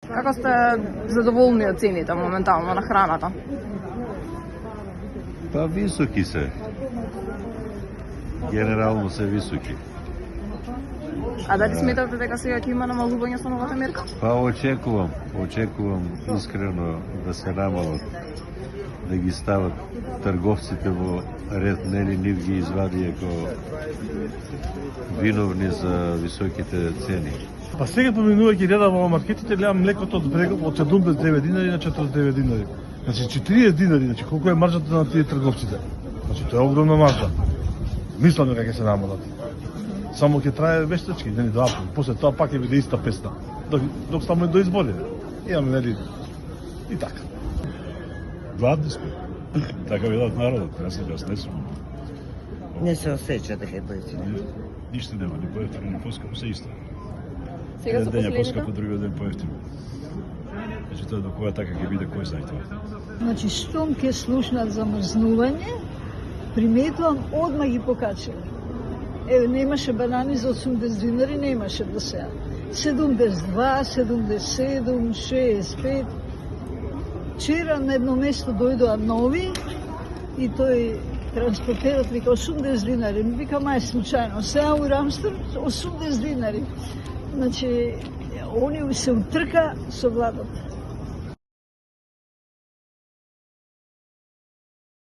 Како сте задоволни од цените моментално на храната? Па високи се. Генерално се високи. А дали сметате дека сега ќе има намалување со новата мерка? Па очекувам искрено да се намалат, да ги стават трговците во ред, нели нив ги извади како виновни за високите цени. Па сега поминувајќи реда во маркетите, гледам млекото од брегов од 79 динари на 49 динари. Значи 40 динари, значи колку е маржата на тие трговците? Значи тоа е огромна маржа. Мислам дека ќе се намалат. Само ќе трае вештачки, нели до април. После тоа пак ќе биде иста песна. Док само до избори. Имаме нели и така. Гладни сме. Така велат народот, јас не сум. Не се осеќа дека е поевтино. Ништо нема, ни поевтино, ни поскапо, се исто. Сега со Еден ден ја последните? поскапо, другиот ден поевтино. Значи тоа до кога така ќе биде, кој знае тоа. Значи, штом ќе слушнат замрзнување, приметувам, одма ги покачали. Еве, немаше банани за 80 динари, немаше до сега. 72, 77, 65. Вчера на едно место дојдоа нови и тој транспортерот вика 80 динари. Вика, мај случајно, сега у Рамстер 80 динари. Значи, они се утрка со владата.